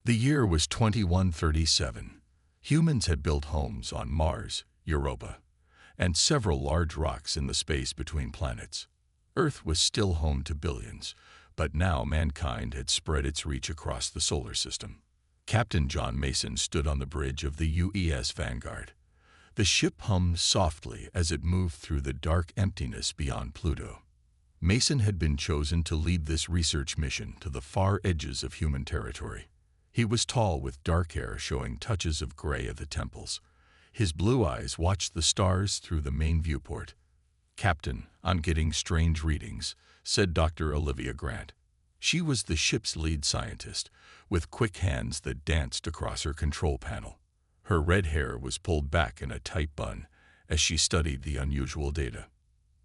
The year was 2137. Humans had built homes on Mars, Europa, and several large rocks in the space between planets. Earth was still home to billions, but now mankind had spread its reach across the solar system. Captain John Mason stood on the bridge of the UES Vanguard. The ship hummed softly as it moved through the dark emptiness beyond Pluto. Mason had been chosen to lead this research mission to the far edges of human territory. He was tall with dark hair showing touches of gray at the temples. His blue eyes watched the stars through the main viewport. "Captain, I'm getting strange readings," said Dr. Olivia Grant. She was the ship's lead scientist, with quick hands that danced across her control panel. Her red hair was pulled back in a tight bun as she studied the unusual data.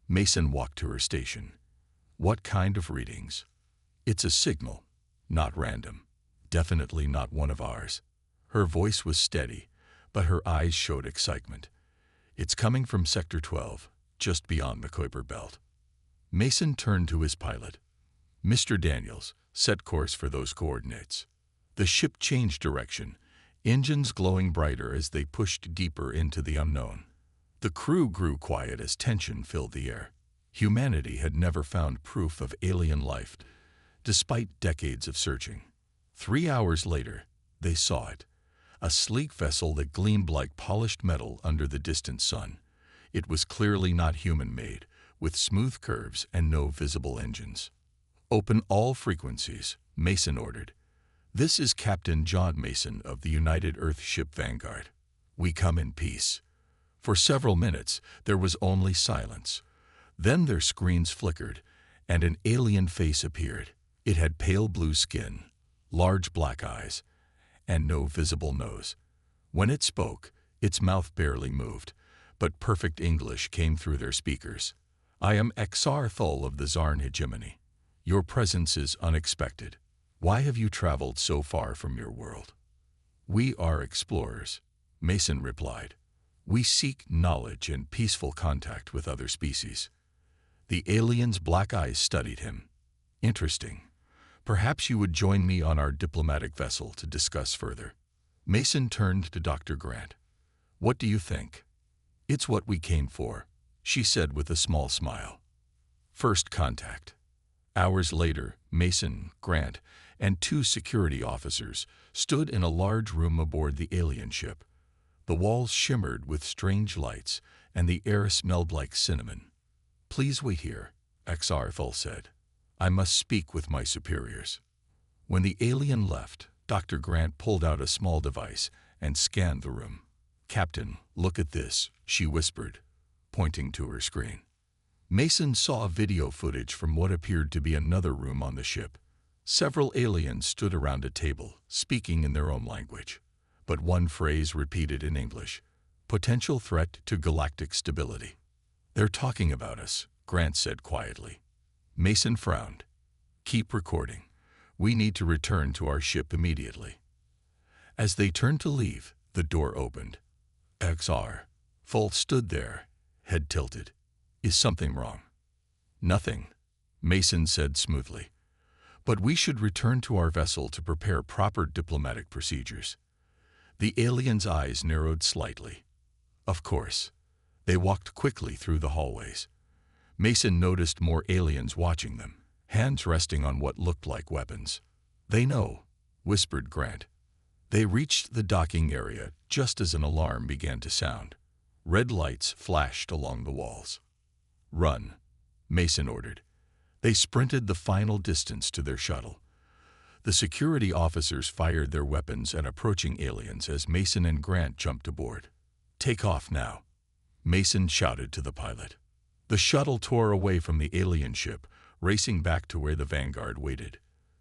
Mason walked to her station. "What kind of readings?" "It's a signal, not random. Definitely not one of ours." Her voice was steady, but her eyes showed excitement. "It's coming from Sector 12, just beyond the Kuiper Belt." Mason turned to his pilot. "Mr. Daniels, set course for those coordinates." The ship changed direction, engines glowing brighter as they pushed deeper into the unknown. The crew grew quiet as tension filled the air. Humanity had never found proof of alien life, despite decades of searching. 3 hours later, they saw it. A sleek vessel that gleamed like polished metal under the distant sun. It was clearly not human-made, with smooth curves and no visible engines. "Open all frequencies," Mason ordered. "This is Captain John Mason of the United Earthship Vanguard. We come in peace." For several minutes, there was only silence. Then their screens flickered, and an alien face appeared. It had pale blue skin, large black eyes, and no visible nose. When it spoke, its mouth barely moved, but perfect English came through their speakers. "I am Exar Thul of the Zarn Hegemony. Your presence is unexpected. Why have you traveled so far from your world?" "We are explorers," Mason replied. "We seek knowledge and peaceful contact with other species." The alien's black eyes studied him. "Interesting. Perhaps you would join me on our diplomatic vessel to discuss further." Mason turned to Dr. Grant. "What do you think?" "It's what we came for," she said with a small smile. First contact. Hours later, Mason, Grant, and 2 security officers stood in a large room aboard the alien ship. The walls shimmered with strange lights, and the air smelled like cinnamon. "Please wait here," Exar Thul said. "I must speak with my superiors." When the alien left, Dr. Grant pulled out a small device and scanned the room. "Captain, look at this," she whispered, pointing to her screen. Mason saw video footage from what appeared to be another room on the ship. Several aliens stood around a table, speaking in their own language. But one phrase repeated in English: "Potential threat to galactic stability." "They're talking about us," Grant said quietly. Mason frowned. "Keep recording. We need to return to our ship immediately." As they turned to leave, the door opened. Exar Thul stood there, head tilted. "Is something wrong?" "Nothing," Mason said smoothly. "But we should return to our vessel to prepare proper diplomatic procedures." The alien's eyes narrowed slightly. "Of course." They walked quickly through the hallways. Mason noticed more aliens watching them, hands resting on what looked like weapons. "They know," whispered Grant. They reached the docking area just as an alarm began to sound. Red lights flashed along the walls. "Run," Mason ordered. They sprinted the final distance to their shuttle. The security officers fired their weapons at approaching aliens as Mason and Grant jumped aboard. "Take off now," Mason shouted to the pilot. The shuttle tore away from the alien ship, racing back to where the Vanguard waited.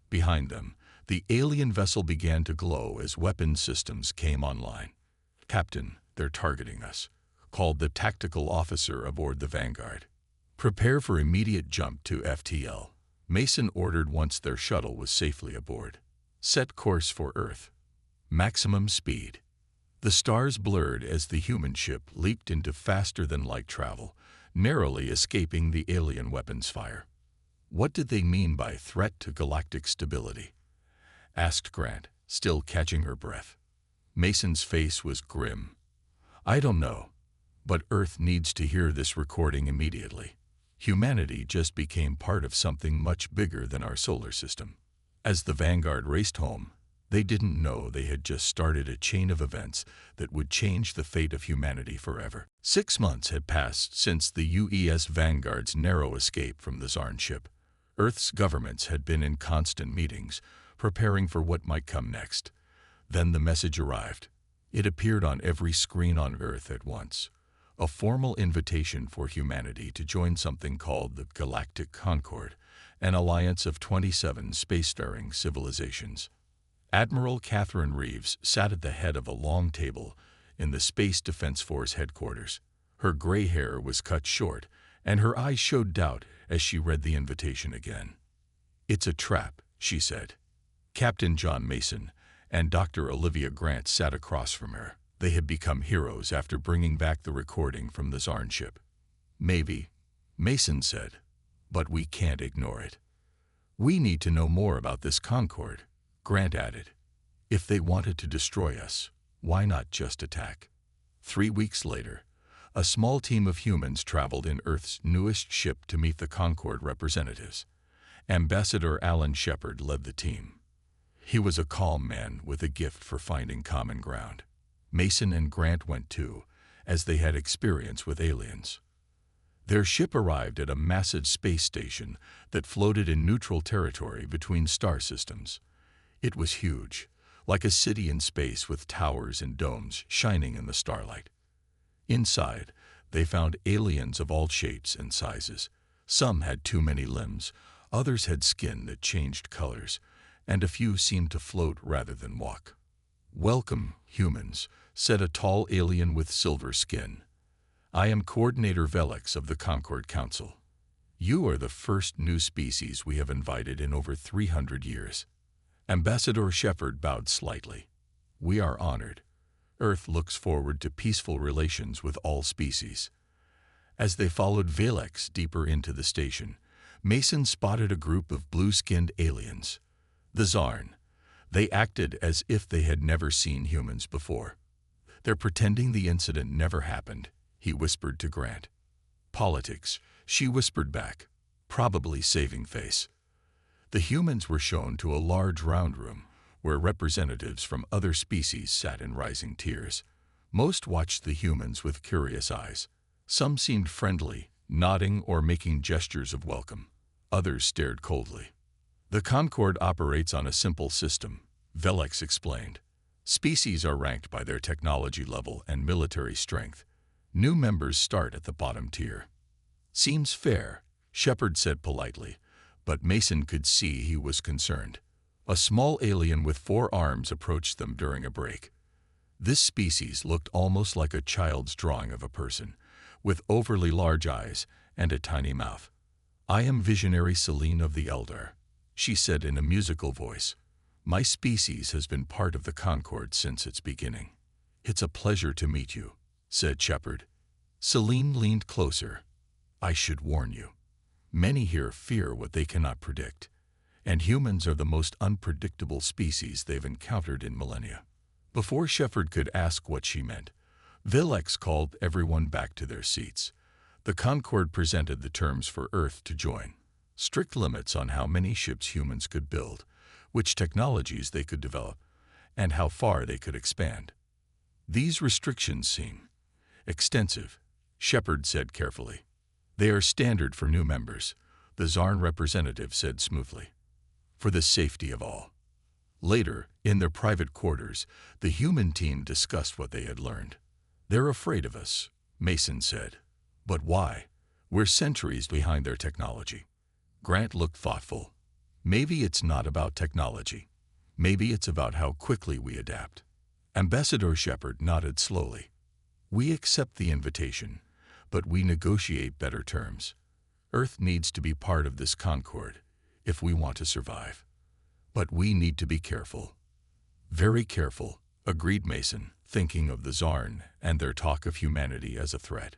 Behind them, the alien vessel began to glow as weapon systems came online. "Captain, they're targeting us," called the tactical officer aboard the Vanguard. "Prepare for immediate jump to FTL," Mason ordered once their shuttle was safely aboard. "Set course for Earth. Maximum speed." The stars blurred as the human ship leaped into faster-than-light travel, narrowly escaping the alien weapons fire. "What did they mean by threat to galactic stability?" asked Grant, still catching her breath. Mason's face was grim. I don't know, but Earth needs to hear this recording immediately. Humanity just became part of something much bigger than our solar system. As the Vanguard raced home, they didn't know they had just started a chain of events that would change the fate of humanity forever. 6 months had passed since the UES Vanguard's narrow escape from the Zarn ship. Earth's governments had been in constant meetings, preparing for what might come next. Then the message arrived. It appeared on every screen on Earth at once. A formal invitation for humanity to join something called the Galactic Concord, an alliance of 27 spacefaring civilizations. Admiral Catherine Reeves sat at the head of a long table in the Space Defense Force headquarters. Her gray hair was cut short, and her eyes showed doubt as she read the invitation again. "It's a trap," she said. Captain John Mason and Dr. Olivia Grant sat across from her. They had become heroes after bringing back the recording from the Zarn ship. "Maybe," Mason said, "but we can't ignore it." "We need to know more about this Concord," Grant added. "If they wanted to destroy us, why not just attack?" 3 weeks later, a small team of humans traveled in Earth's newest ship to meet the Concord representatives. Ambassador Alan Shepard led the team. He was a calm man with a gift for finding common ground. Mason and Grant went too, as they had experience with aliens. Their ship arrived at a massive space station that floated in neutral territory between star systems. It was huge, like a city in space with towers and domes shining in the starlight. Inside, they found aliens of all shapes and sizes. Some had too many limbs, others had skin that changed colors, and a few seemed to float rather than walk. "Welcome, humans," said a tall alien with silver skin. "I am Coordinator Velix of the Concord Council. You are the first new species we have invited in over 300 years. Ambassador Shepard bowed slightly. "We are honored. Earth looks forward to peaceful relations with all species." As they followed Velix deeper into the station, Mason spotted a group of blue-skinned aliens. The Zarn. They acted as if they had never seen humans before. "They're pretending the incident never happened," he whispered to Grant. "Politics," she whispered back. "Probably saving face." The humans were shown to a large round room where representatives from other species sat in rising tiers. Most watched the humans with curious eyes. Some seemed friendly, nodding or making gestures of welcome. Others stared coldly. "The Concord operates on a simple system," Velix explained. "Species are ranked by their technology level and military strength. New members start at the bottom tier." "Seems fair," Shepard said politely, but Mason could see he was concerned. A small alien with 4 arms approached them during a break. This species looked almost like a child's drawing of a person, with overly large eyes and a tiny mouth. "I am Visionary Celine of the Eldar," she said in a musical voice. "My species has been part of the Concord since its beginning." "It's a pleasure to meet you," said Shepard. Celine leaned closer. "I should warn you. Many here fear what they cannot predict, and humans are the most unpredictable species they've encountered in millennia." Before Shepard could ask what she meant, Velix called everyone back to their seats. The Concord presented the terms for Earth to join. Strict limits on how many ships humans could build, which technologies they could develop, and how far they could expand. "These restrictions seem extensive," Shepard said carefully. "They are standard for new members," the Zarn representative said smoothly. "For the safety of all." Later, in their private quarters, the human team discussed what they had learned. "They're afraid of us," Mason said. "But why? We're centuries behind their technology." Grant looked thoughtful. "Maybe it's not about technology. Maybe it's about how quickly we adapt." Ambassador Shepard nodded slowly. "We accept the invitation, but we negotiate better terms. Earth needs to be part of this Concord if we want to survive. But we need to be careful." "Very careful," agreed Mason, thinking of the Zarn and their talk of humanity as a threat.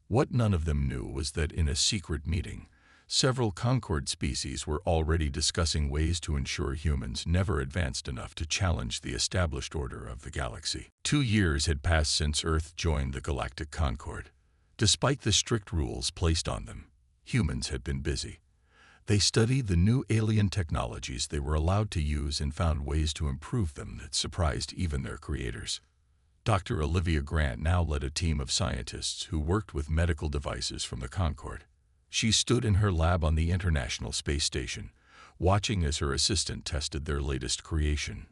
What none of them knew was that in a secret meeting, Several Concorde species were already discussing ways to ensure humans never advanced enough to challenge the established order of the galaxy. 2 years had passed since Earth joined the Galactic Concorde. Despite the strict rules placed on them, humans had been busy. They studied the new alien technologies they were allowed to use and found ways to improve them that surprised even their creators. Dr. Olivia Grant now led a team of scientists who worked with medical devices from the Concorde. She stood in her lab on the International Space Station, watching as her assistant tested their latest creation.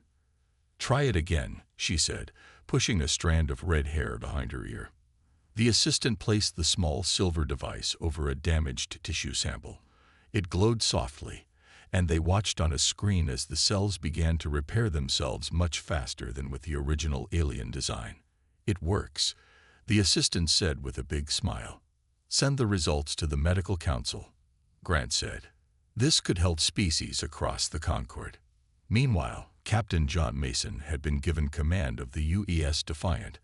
"Try it again," she said, pushing a strand of red hair behind her ear. The assistant placed the small silver device over a damaged tissue sample. It glowed softly, and they watched on a screen as the cells began to repair themselves much faster than with the original alien design. "It works," the assistant said with a big smile. "Send the results to the Medical Council," Grant said. This could help species across the Concorde. Meanwhile, Captain John Mason had been given command of the UES Defiant,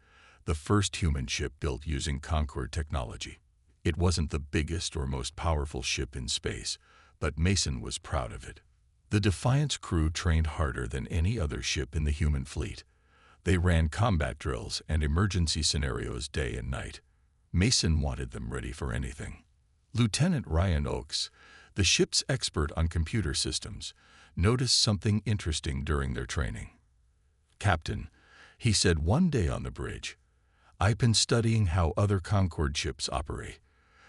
the first human ship built using Concorde technology. It wasn't the biggest or most powerful ship in space, but Mason was proud of it. The Defiant's crew trained harder than any other ship in the human fleet. They ran combat drills and emergency scenarios day and night. Mason wanted them ready for anything. Lieutenant Ryan Oakes, the ship's expert on computer systems, noticed something interesting during their training. "Captain," he said one day on the bridge, "I've been studying how other Concorde ships operate.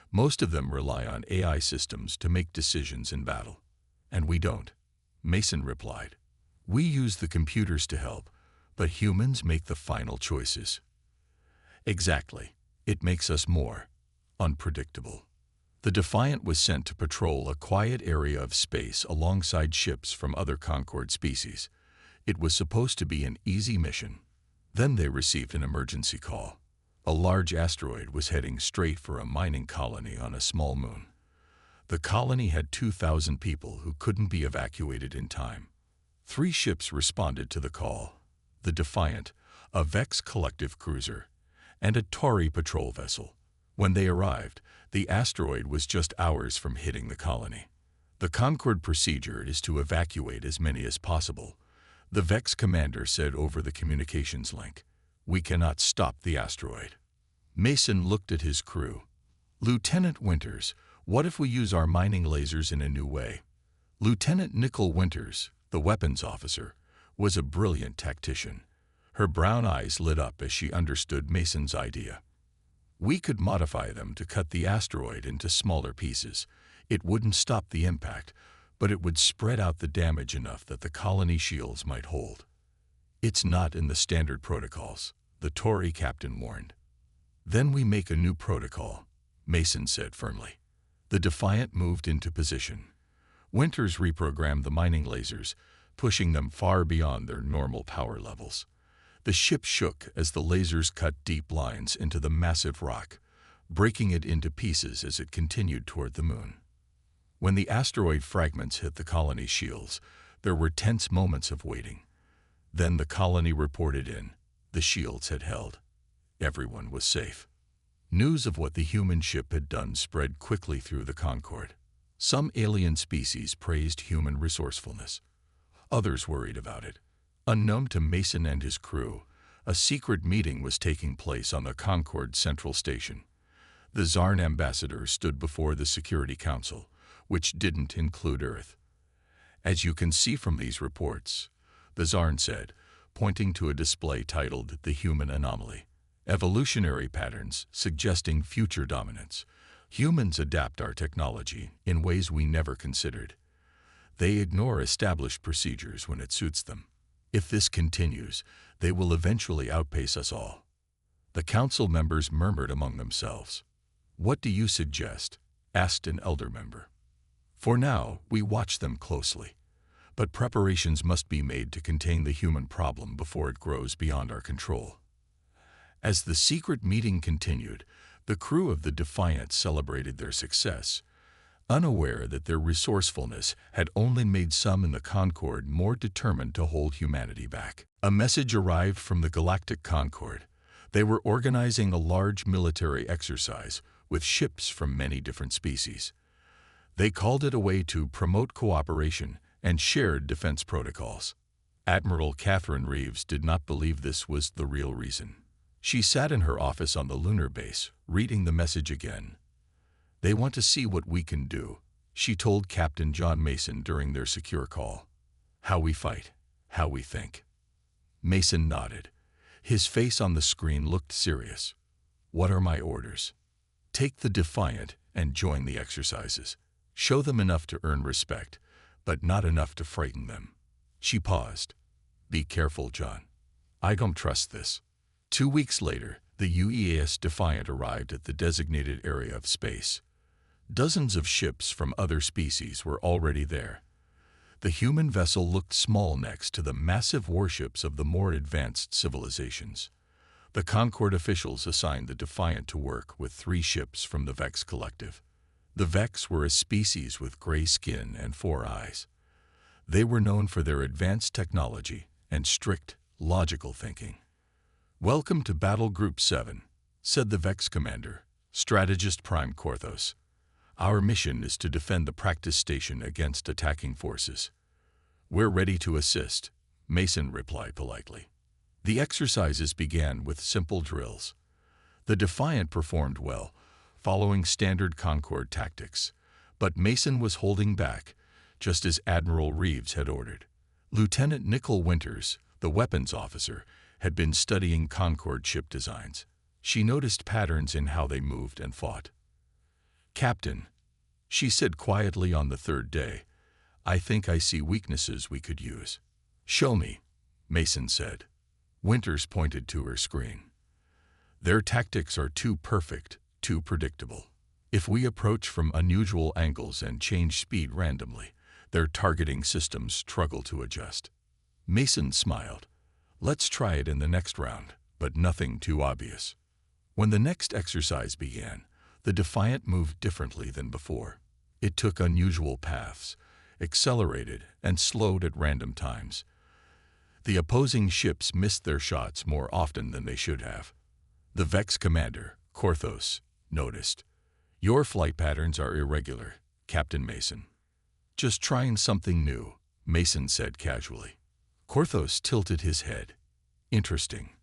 Most of them rely on AI systems to make decisions in battle. And we don't," Mason replied. "We use the computers to help, but humans make the final choices." "Exactly. It makes us more unpredictable." The Defiant was sent to patrol a quiet area of space alongside ships from other Concorde species. It was supposed to be an easy mission. Then they received an emergency call. A large asteroid was heading straight for a mining colony on a small moon. The colony had 2,000 people who couldn't be evacuated in time. 3 ships responded to the call: the Defiant, a Vex collective cruiser, and a Tauri patrol vessel. When they arrived, the asteroid was just hours from hitting the colony. "The Concorde procedure is to evacuate as many as possible," the Vex commander said over the communications link. "We cannot stop the asteroid." Mason looked at his crew. "Lieutenant Winters, what if we use our mining lasers in a new way?" Lieutenant Nicole Winters, the weapons officer, was a brilliant tactician. Her brown eyes lit up as she understood Mason's idea. "We could modify them to cut the asteroid into smaller pieces. It wouldn't stop the impact, but it would spread out the damage enough that the colony shields might hold." "It's not in the standard protocols," the Tauri captain warned. "Then we make a new protocol," Mason said firmly. The Defiant moved into position. Winters reprogrammed the mining lasers, pushing them far beyond their normal power levels. The ship shook as the lasers cut deep lines into the massive rock, breaking it into pieces as it continued toward the moon. When the asteroid fragments hit the colony's shields, there were tense moments of waiting. Then the colony reported in. The shields had held. Everyone was safe. News of what the human ship had done spread quickly through the Concorde. Some alien species praised human resourcefulness. Others worried about it. Unknown to Mason and his crew, a secret meeting was taking place on the Concorde Central Station. The Zarn ambassador stood before the Security Council, which didn't include Earth. "As you can see from these reports," the Zarn said, pointing to a display titled "The Human Anomaly," "evolutionary patterns suggesting future dominance. Humans adapt our technology in ways we never considered. They ignore established procedures when it suits them. If this continues, they will eventually outpace us all." The council members murmured among themselves. "What do you suggest?" asked an elder member. "For now, we watch them closely. But preparations must be made to contain the human problem before it grows beyond our control." As the secret meeting continued, the crew of the Defiant celebrated their success, unaware that their resourcefulness had only made some in the Concorde more determined to hold humanity back. A message arrived from the Galactic Concorde. They were organizing a large military exercise with ships from many different species. They called it a way to promote cooperation and shared defense protocols. Admiral Catherine Reeves did not believe this was the real reason. She sat in her office on the lunar base, reading the message again. "They want to see what we can do," she told Captain John Mason during their secure call. "How we fight, how we think." Mason nodded. His face on the screen looked serious. "What are my orders?" "Take the Defiant and join the exercises. Show them enough to earn respect, but not enough to frighten them." She paused. "Be careful, John. I don't trust this." 2 weeks later, the UEAS Defiant arrived at the designated area of space. Dozens of ships from other species were already there. The human vessel looked small next to the massive warships of the more advanced civilizations. The Concord officials assigned the Defiant to work with 3 ships from the Vex Collective. The Vex were a species with gray skin and 4 eyes. They were known for their advanced technology and strict, logical thinking. "Welcome to Battle Group 7, said the Vex commander, Strategist Prime Korthos. "Our mission is to defend the practice station against attacking forces." "We're ready to assist," Mason replied politely. The exercises began with simple drills. The Defiant performed well, following standard Concord tactics, but Mason was holding back, just as Admiral Reeves had ordered. Lieutenant Nicole Winters, the weapons officer, had been studying Concord ship designs. She noticed patterns in how they moved and fought. "Captain," she said quietly on the 3rd day, "I think I see weaknesses we could use." "Show me," Mason said. Winters pointed to her screen. "Their tactics are too perfect, too predictable. If we approach from unusual angles and change speed randomly, their targeting systems struggle to adjust." Mason smiled. "Let's try it in the next round, but nothing too obvious." When the next exercise began, the Defiant moved differently than before. It took unusual paths, accelerated, and slowed at random times. The opposing ships missed their shots more often than they should have. The Vex commander, Korthos, noticed. "Your flight patterns are irregular, Captain Mason." "Just trying something new," Mason said casually. Korthos tilted his head. "Interesting.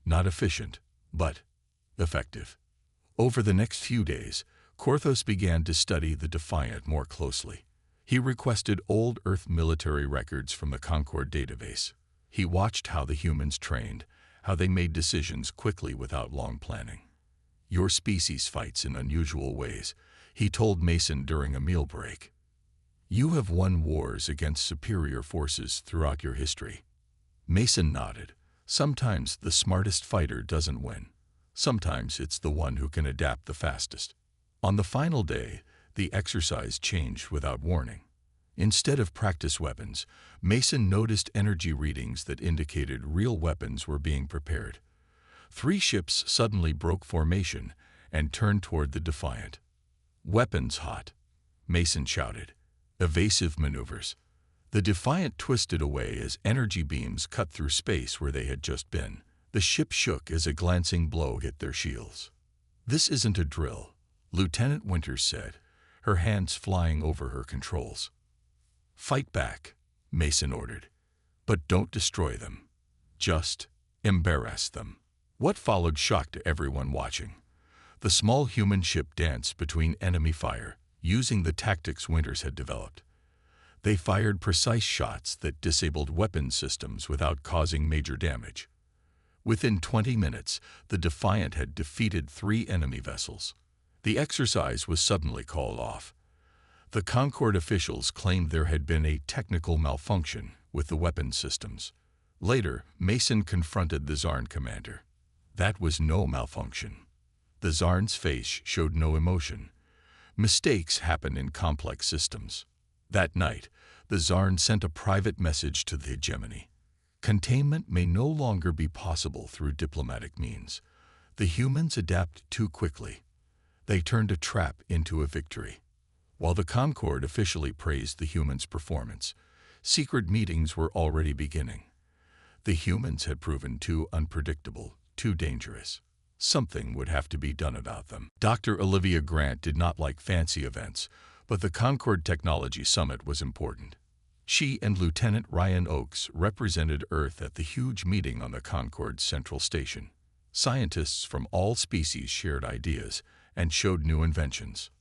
Not efficient, but effective." Over the next few days, Korthos began to study the Defiant more closely. He requested old Earth military records from the Concord database. He watched how the humans trained, how they made decisions quickly without long planning. "Your species fights in unusual ways," he told Mason during a meal break. "You have won wars against superior forces throughout your history." Mason nodded. "Sometimes the smartest fighter doesn't win. Sometimes it's the one who can adapt the fastest." On the final day, the exercise changed without warning. Instead of practice weapons, Mason noticed energy readings that indicated real weapons were being prepared. 3 ships suddenly broke formation and turned toward the Defiant. "Weapons hot," Mason shouted. "Evasive maneuvers." The Defiant twisted away as energy beams cut through space where they had just been. The ship shook as a glancing blow hit their shields. "This isn't a drill," Lieutenant Winters said, her hands flying over her controls. "Fight back," Mason ordered. "But don't destroy them. Just embarrass them." What followed shocked everyone watching. The small human ship danced between enemy fire, using the tactics Winters had developed. They fired precise shots that disabled weapon systems without causing major damage. Within 20 minutes, the Defiant had defeated 3 enemy vessels. The exercise was suddenly called off. The Concord officials claimed there had been a technical malfunction with the weapon systems. Later, Mason confronted the Zarn commander. That was no malfunction. The Zarn's face showed no emotion. Mistakes happen in complex systems. That night, the Zarn sent a private message to the hegemony. Containment may no longer be possible through diplomatic means. The humans adapt too quickly. They turned a trap into a victory. While the Concord officially praised the humans' performance, secret meetings were already beginning. The humans had proven too unpredictable, too dangerous. Something would have to be done about them. Dr. Olivia Grant did not like fancy events, But the Concord Technology Summit was important. She and Lieutenant Ryan Oakes represented Earth at the huge meeting on the Concord's central station. Scientists from all species shared ideas and showed new inventions.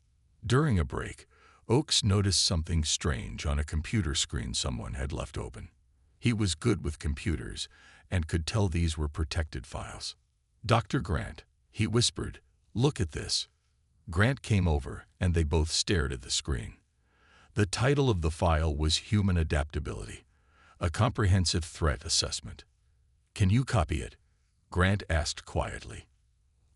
During a break, Oakes noticed something strange on a computer screen someone had left open. He was good with computers and could tell these were protected files. "Dr. Grant," he whispered, "look at this." Grant came over and they both stared at the screen. The title of the file was Human Adaptability, a comprehensive threat assessment. "Can you copy it?" Grant asked quietly.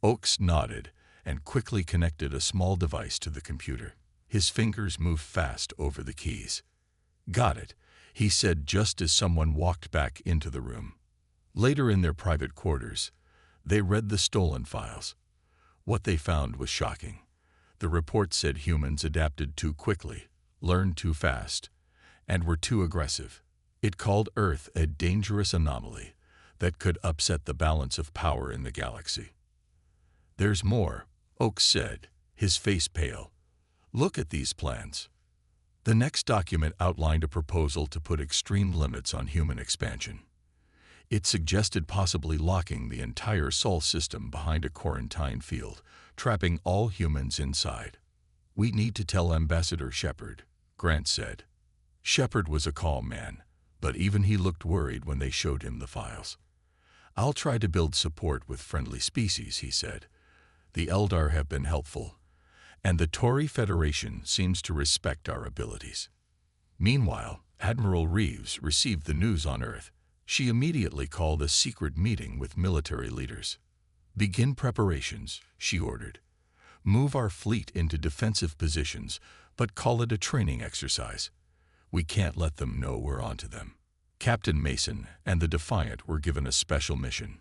Oakes nodded and quickly connected a small device to the computer. His fingers moved fast over the keys. "Got it," he said just as someone walked back into the room. Later in their private quarters, they read the stolen files. What they found was shocking. The report said humans adapted too quickly, learned too fast, and were too aggressive. It called Earth a dangerous anomaly that could upset the balance of power in the galaxy. "There's more," Oakes said, his face pale. "Look at these plans." The next document outlined a proposal to put extreme limits on human expansion. It suggested possibly locking the entire Sol system behind a quarantine field, trapping all humans inside. "We need to tell Ambassador Shepard," Grant said. Shepard was a calm man, but even he looked worried when they showed him the files. "I'll try to build support with friendly species," he said. "The Eldar have been helpful, and the Tory Federation seems to respect our abilities." Meanwhile, Admiral Reeves received the news on Earth. She immediately called a secret meeting with military leaders. "Begin preparations," she ordered. "Move our fleet into defensive positions, but call it a training exercise. We can't let them know we're onto them." Captain Mason and the Defiant were given a special mission.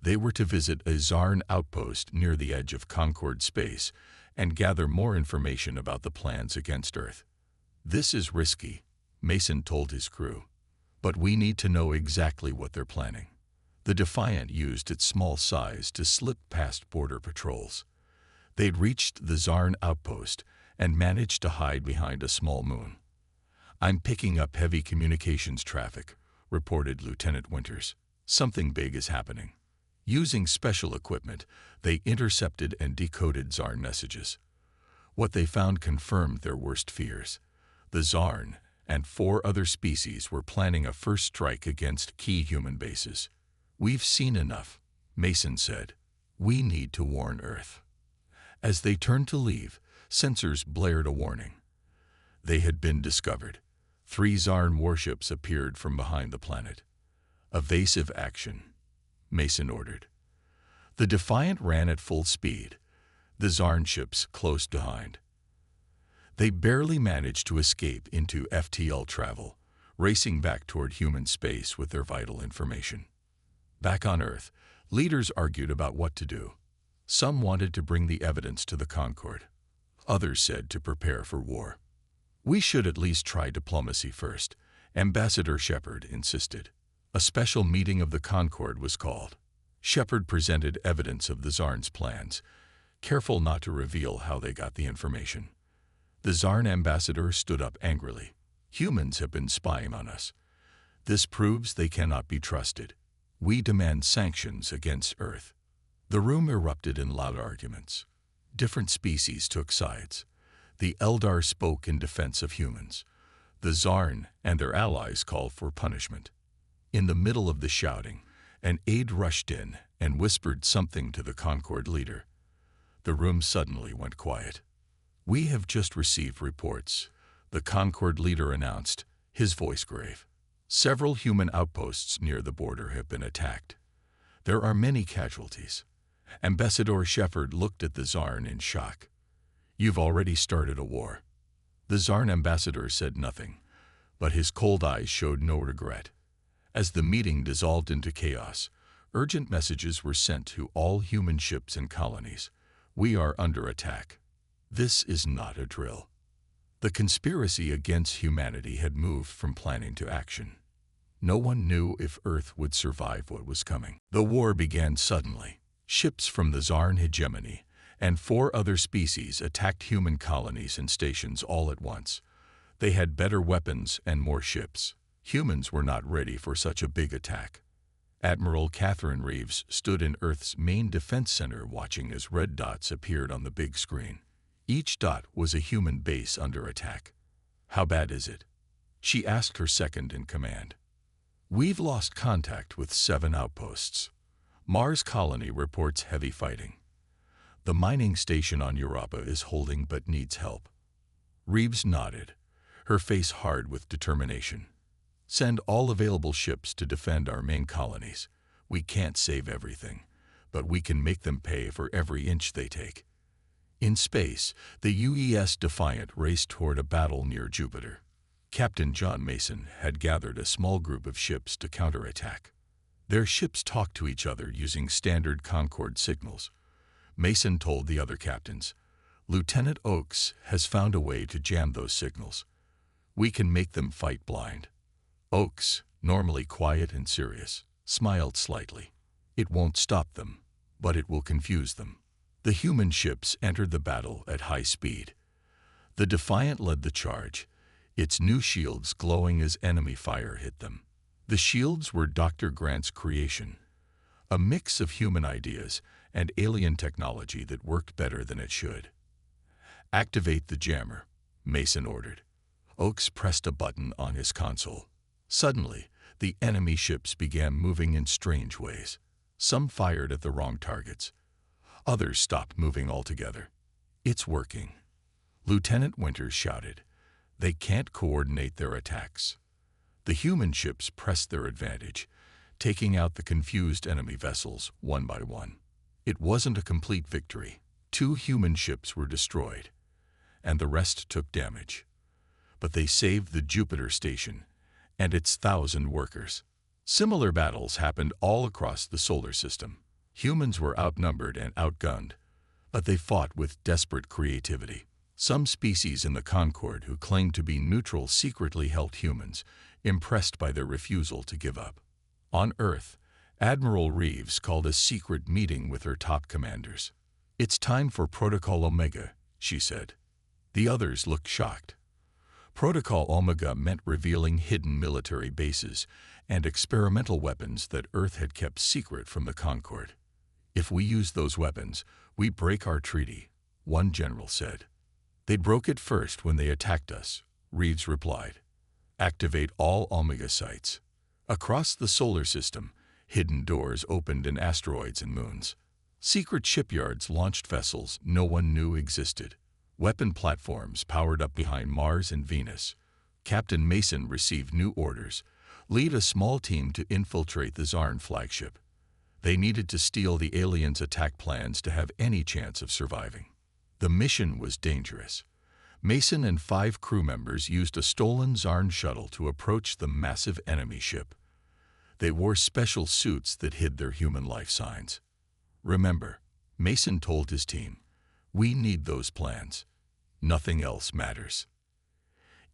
They were to visit a Zarn outpost near the edge of Concord space and gather more information about the plans against Earth. "This is risky," Mason told his crew, "but we need to know exactly what they're planning." The Defiant used its small size to slip past border patrols. They'd reached the Zarn outpost and managed to hide behind a small moon. "I'm picking up heavy communications traffic," reported Lieutenant Winters. "Something big is happening." Using special equipment, they intercepted and decoded Zarn messages. What they found confirmed their worst fears. The Zarn and 4 other species were planning a first strike against key human bases. "We've seen enough," Mason said. "We need to warn Earth." As they turned to leave, sensors blared a warning. They had been discovered. 3 Zarn warships appeared from behind the planet. "Evasive action," Mason ordered. The Defiant ran at full speed, the Zarn ships close behind. They barely managed to escape into FTL travel, racing back toward human space with their vital information. Back on Earth, leaders argued about what to do. Some wanted to bring the evidence to the Concord. Others said to prepare for war. "We should at least try diplomacy first," Ambassador Shepard insisted. A special meeting of the Concord was called. Shepard presented evidence of the Zarn's plans, careful not to reveal how they got the information. The Zarn ambassador stood up angrily. "Humans have been spying on us. This proves they cannot be trusted. We demand sanctions against Earth." The room erupted in loud arguments. Different species took sides. The Eldar spoke in defense of humans. The Zarn and their allies called for punishment. In the middle of the shouting, an aide rushed in and whispered something to the Concord leader. The room suddenly went quiet. "We have just received reports," the Concord leader announced, his voice grave. "Several human outposts near the border have been attacked. There are many casualties." Ambassador Shepard looked at the Zarn in shock. "You've already started a war." The Zarn ambassador said nothing, but his cold eyes showed no regret. As the meeting dissolved into chaos, urgent messages were sent to all human ships and colonies. "We are under attack. This is not a drill." The conspiracy against humanity had moved from planning to action. No one knew if Earth would survive what was coming. The war began suddenly. Ships from the Zarn hegemony and 4 other species attacked human colonies and stations all at once. They had better weapons and more ships. Humans were not ready for such a big attack. Admiral Catherine Reeves stood in Earth's main defense center watching as red dots appeared on the big screen. Each dot was a human base under attack. "How bad is it?" she asked her second in command. "We've lost contact with 7 outposts. Mars colony reports heavy fighting. The mining station on Europa is holding but needs help." Reeves nodded, her face hard with determination. "Send all available ships to defend our main colonies. We can't save everything, but we can make them pay for every inch they take." In space, the UES Defiant raced toward a battle near Jupiter. Captain John Mason had gathered a small group of ships to counterattack. Their ships talked to each other using standard Concorde signals. Mason told the other captains, "Lieutenant Oakes has found a way to jam those signals. We can make them fight blind." Oakes, normally quiet and serious, smiled slightly. "It won't stop them, but it will confuse them." The human ships entered the battle at high speed. The Defiant led the charge, its new shields glowing as enemy fire hit them. The shields were Dr. Grant's creation, a mix of human ideas and alien technology that worked better than it should. "Activate the jammer," Mason ordered. Oakes pressed a button on his console. Suddenly, the enemy ships began moving in strange ways. Some fired at the wrong targets. Others stopped moving altogether. "It's working," Lieutenant Winters shouted. "They can't coordinate their attacks." The human ships pressed their advantage, taking out the confused enemy vessels one by one. It wasn't a complete victory. 2 human ships were destroyed, and the rest took damage. But they saved the Jupiter station and its 1,000 workers. Similar battles happened all across the solar system. Humans were outnumbered and outgunned, but they fought with desperate creativity. Some species in the Concorde who claimed to be neutral secretly helped humans, impressed by their refusal to give up. On Earth, Admiral Reeves called a secret meeting with her top commanders. "It's time for Protocol Omega," she said. The others looked shocked. Protocol Omega meant revealing hidden military bases and experimental weapons that Earth had kept secret from the Concorde. "If we use those weapons, we break our treaty," one general said. "They broke it first when they attacked us," Reeves replied. "Activate all Omega sites." Across the solar system, hidden doors opened in asteroids and moons. Secret shipyards launched vessels no one knew existed. Weapon platforms powered up behind Mars and Venus. Captain Mason received new orders: lead a small team to infiltrate the Zarn flagship. They needed to steal the aliens' attack plans to have any chance of surviving. The mission was dangerous. Mason and 5 crew members used a stolen Zarn shuttle to approach the massive enemy ship. They wore special suits that hid their human life signs. "Remember," Mason told his team, "we need those plans. Nothing else matters."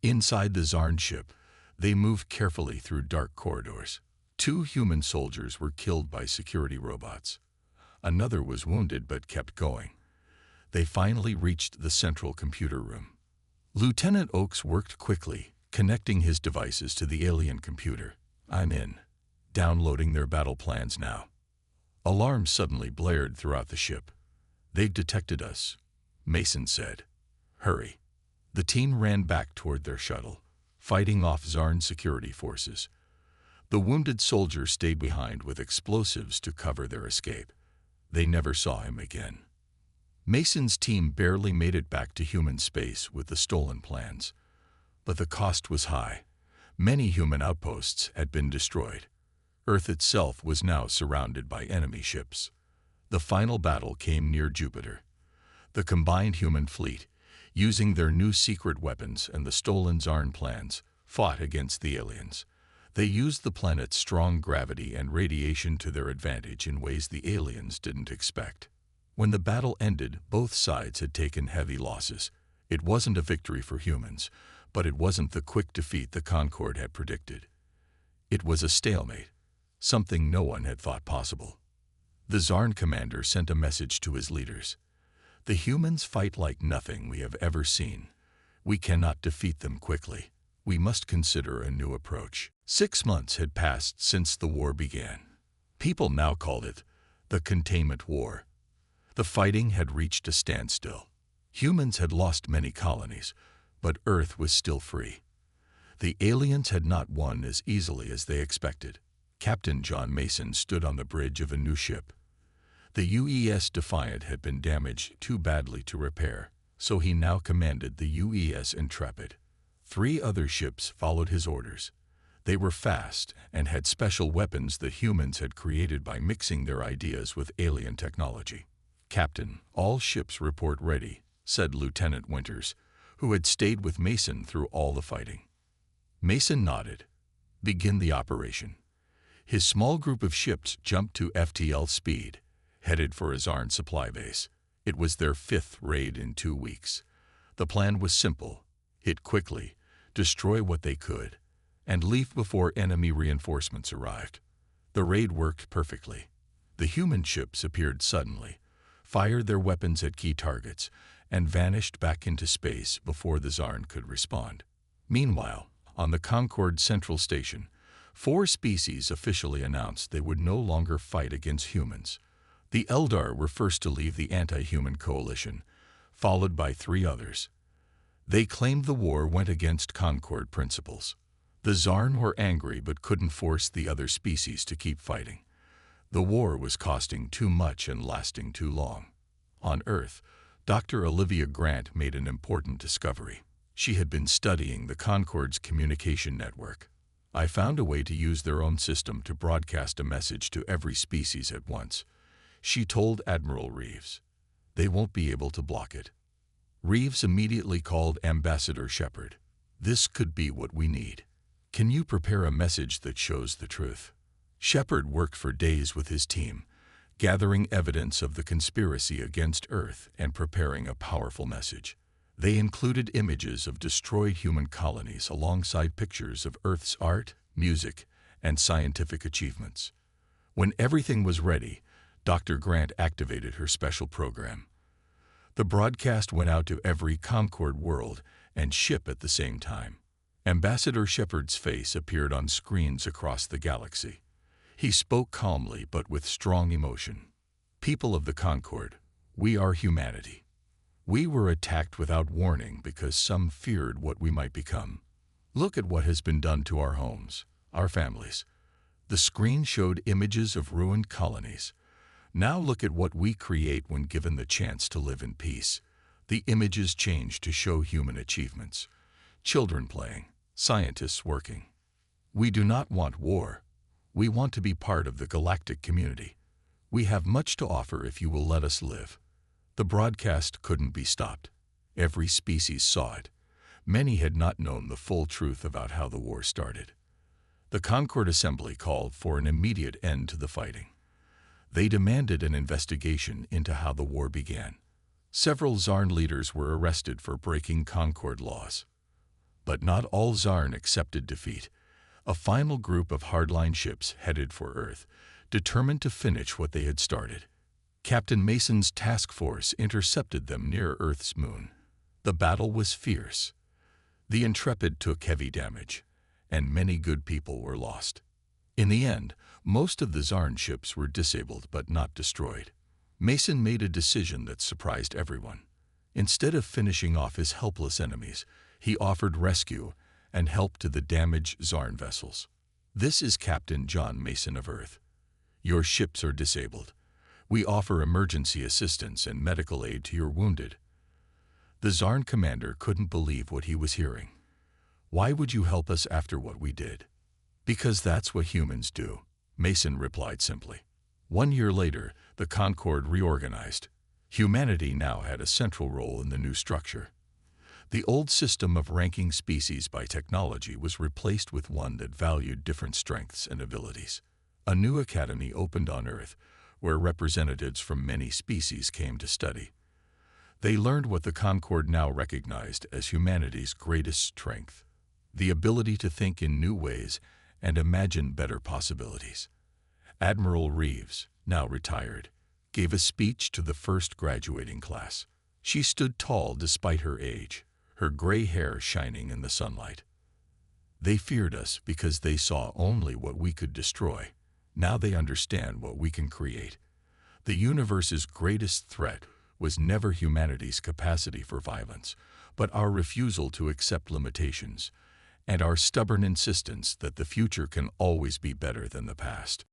Inside the Zarn ship, they moved carefully through dark corridors. 2 human soldiers were killed by security robots. Another was wounded but kept going. They finally reached the central computer room. Lieutenant Oakes worked quickly, connecting his devices to the alien computer. "I'm in. Downloading their battle plans now." Alarms suddenly blared throughout the ship. "They've detected us," Mason said. "Hurry." The team ran back toward their shuttle, fighting off Zarn security forces. The wounded soldier stayed behind with explosives to cover their escape. They never saw him again. Mason's team barely made it back to human space with the stolen plans. But the cost was high. Many human outposts had been destroyed. Earth itself was now surrounded by enemy ships. The final battle came near Jupiter. The combined human fleet, using their new secret weapons and the stolen Zarn plans, fought against the aliens. They used the planet's strong gravity and radiation to their advantage in ways the aliens didn't expect. When the battle ended, both sides had taken heavy losses. It wasn't a victory for humans, but it wasn't the quick defeat the Concorde had predicted. It was a stalemate, something no one had thought possible. The Zarn commander sent a message to his leaders. The humans fight like nothing we have ever seen. We cannot defeat them quickly. We must consider a new approach. 6 months had passed since the war began. People now called it the Containment War. The fighting had reached a standstill. Humans had lost many colonies, but Earth was still free. The aliens had not won as easily as they expected. Captain John Mason stood on the bridge of a new ship. The UES Defiant had been damaged too badly to repair, so he now commanded the UES Intrepid. 3 other ships followed his orders. They were fast and had special weapons that humans had created by mixing their ideas with alien technology. "Captain, all ships report ready," said Lieutenant Winters, who had stayed with Mason through all the fighting. Mason nodded. "Begin the operation." His small group of ships jumped to FTL speed, headed for a Zarn supply base. It was their 5th raid in 2 weeks. The plan was simple: hit quickly, destroy what they could, and leave before enemy reinforcements arrived. The raid worked perfectly. The human ships appeared suddenly, fired their weapons at key targets, and vanished back into space before the Zarn could respond. Meanwhile, on the Concorde Central Station, 4 species officially announced they would no longer fight against humans. The Eldar were first to leave the anti-human coalition, followed by 3 others. They claimed the war went against Concorde principles. The Zarn were angry but couldn't force the other species to keep fighting. The war was costing too much and lasting too long. On Earth, Dr. Olivia Grant made an important discovery. She had been studying the Concorde's communication network. "I found a way to use their own system to broadcast a message to every species at once," she told Admiral Reeves. "They won't be able to block it." Reeves immediately called Ambassador Shepard. "This could be what we need. Can you prepare a message that shows the truth?" Shepard worked for days with his team, gathering evidence of the conspiracy against Earth and preparing a powerful message. They included images of destroyed human colonies alongside pictures of Earth's art, music, and scientific achievements. When everything was ready, Dr. Grant activated her special program. The broadcast went out to every Concorde world and ship at the same time. Ambassador Shepard's face appeared on screens across the galaxy. He spoke calmly but with strong emotion. "People of the Concorde, we are humanity. We were attacked without warning because some feared what we might become. Look at what has been done to our homes, our families." The screen showed images of ruined colonies. "Now look at what we create when given the chance to live in peace." The images changed to show human achievements. Children playing, scientists working. "We do not want war. We want to be part of the galactic community. We have much to offer if you will let us live." The broadcast couldn't be stopped. Every species saw it. Many had not known the full truth about how the war started. The Concorde Assembly called for an immediate end to the fighting. They demanded an investigation into how the war began. Several Zarn leaders were arrested for breaking Concorde laws. But not all Zarn accepted defeat. A final group of hardline ships headed for Earth, determined to finish what they had started. Captain Mason's task force intercepted them near Earth's moon. The battle was fierce. The Intrepid took heavy damage, and many good people were lost. In the end, most of the Zarn ships were disabled but not destroyed. Mason made a decision that surprised everyone. Instead of finishing off his helpless enemies, he offered rescue and help to the damaged Zarn vessels. "This is Captain John Mason of Earth. Your ships are disabled. We offer emergency assistance and medical aid to your wounded." The Zarn commander couldn't believe what he was hearing. "Why would you help us after what we did?" "Because that's what humans do," Mason replied simply. 1 year later, the Concorde reorganized. Humanity now had a central role in the new structure. The old system of ranking species by technology was replaced with one that valued different strengths and abilities. A new academy opened on Earth, where representatives from many species came to study. They learned what the Concorde now recognized as humanity's greatest strength: the ability to think in new ways and imagine better possibilities. Admiral Reeves, now retired, gave a speech to the first graduating class. She stood tall despite her age, her gray hair shining in the sunlight. They feared us because they saw only what we could destroy. Now they understand what we can create. The universe's greatest threat was never humanity's capacity for violence, but our refusal to accept limitations, and our stubborn insistence that the future can always be better than the past.